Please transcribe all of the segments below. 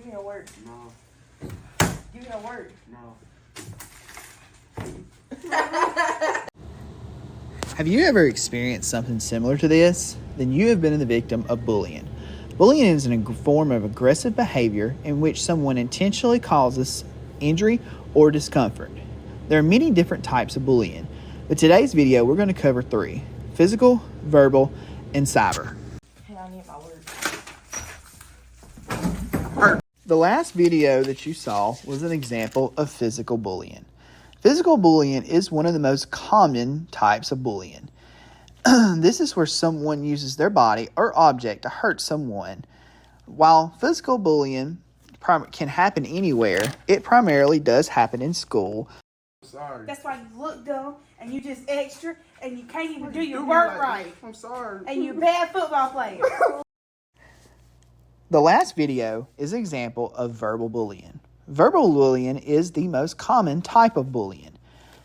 Give me a word. No. Give me a word. No. Have you ever experienced something similar to this? Then you have been the victim of bullying. Bullying is a form of aggressive behavior in which someone intentionally causes injury or discomfort. There are many different types of bullying, but today's video we're going to cover 3: physical, verbal, and cyber. Hey, I need my word. The last video that you saw was an example of physical bullying. Physical bullying is one of the most common types of bullying. This is where someone uses their body or object to hurt someone. While physical bullying can happen anywhere, it primarily does happen in school. Sorry. That's why you look dumb and you just extra and you can't even do your work right. I'm sorry. And you're a bad football player. The last video is an example of verbal bullying. Verbal bullying is the most common type of bullying.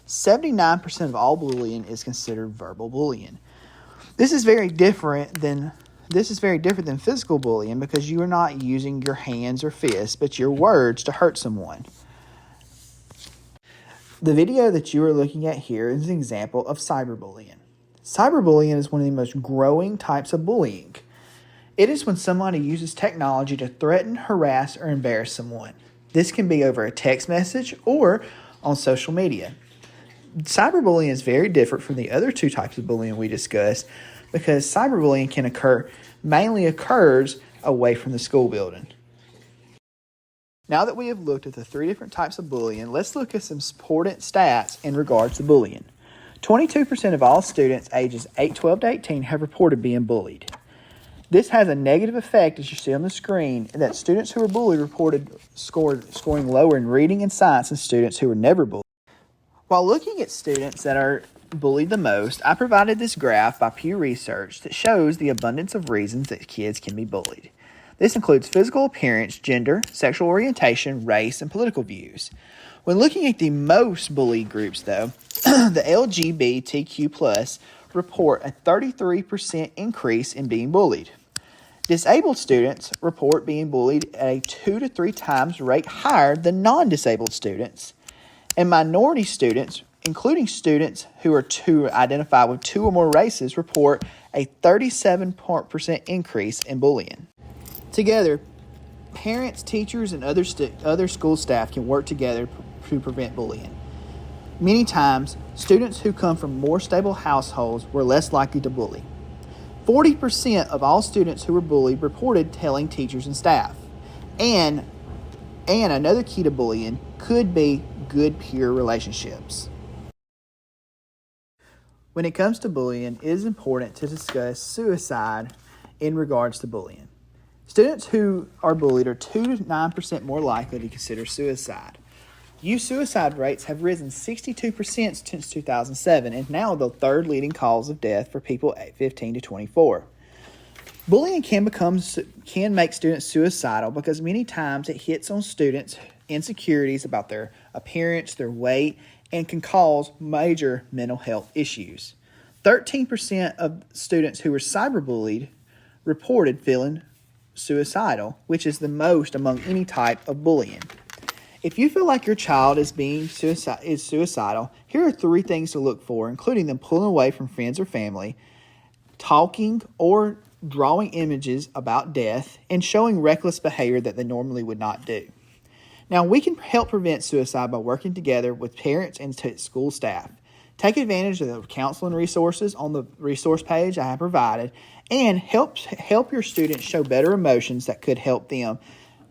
79% of all bullying is considered verbal bullying. This is very different than physical bullying because you are not using your hands or fists, but your words to hurt someone. The video that you are looking at here is an example of cyberbullying. Cyberbullying is one of the most growing types of bullying. It is when somebody uses technology to threaten, harass, or embarrass someone. This can be over a text message or on social media. Cyberbullying is very different from the other 2 types of bullying we discussed because cyberbullying mainly occurs away from the school building. Now that we have looked at the 3 different types of bullying, let's look at some important stats in regards to bullying. 22% of all students ages 12 to 18 have reported being bullied. This has a negative effect, as you see on the screen, that students who were bullied reported scoring lower in reading and science than students who were never bullied. While looking at students that are bullied the most, I provided this graph by Pew Research that shows the abundance of reasons that kids can be bullied. This includes physical appearance, gender, sexual orientation, race, and political views. When looking at the most bullied groups, though, the LGBTQ+ report a 33% increase in being bullied. Disabled students report being bullied at a 2 to 3 times rate higher than non-disabled students. And minority students, including students who identify with 2 or more races, report a 37% increase in bullying. Together, parents, teachers, and other school staff can work together to prevent bullying. Many times, students who come from more stable households were less likely to bully. 40% of all students who were bullied reported telling teachers and staff. And another key to bullying could be good peer relationships. When it comes to bullying, it is important to discuss suicide in regards to bullying. Students who are bullied are 2 to 9% more likely to consider suicide. Youth suicide rates have risen 62% since 2007 and now the 3rd leading cause of death for people 15 to 24. Bullying can make students suicidal because many times it hits on students' insecurities about their appearance, their weight, and can cause major mental health issues. 13% of students who were cyberbullied reported feeling suicidal, which is the most among any type of bullying. If you feel like your child is suicidal, here are 3 things to look for, including them pulling away from friends or family, talking or drawing images about death, and showing reckless behavior that they normally would not do. Now, we can help prevent suicide by working together with parents and school staff. Take advantage of the counseling resources on the resource page I have provided, and help your students show better emotions that could help them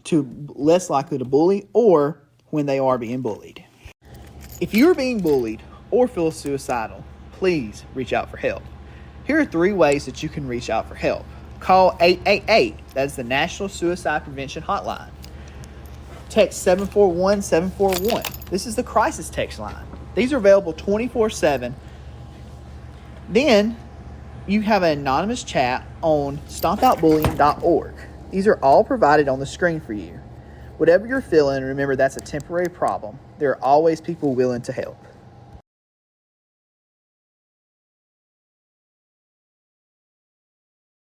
to less likely to bully or when they are being bullied. If you are being bullied or feel suicidal, please reach out for help. Here are 3 ways that you can reach out for help. Call 888, that is the National Suicide Prevention Hotline. Text 741-741. This is the crisis text line. These are available 24/7. Then you have an anonymous chat on stompoutbullying.org. These are all provided on the screen for you. Whatever you're feeling, remember that's a temporary problem. There are always people willing to help.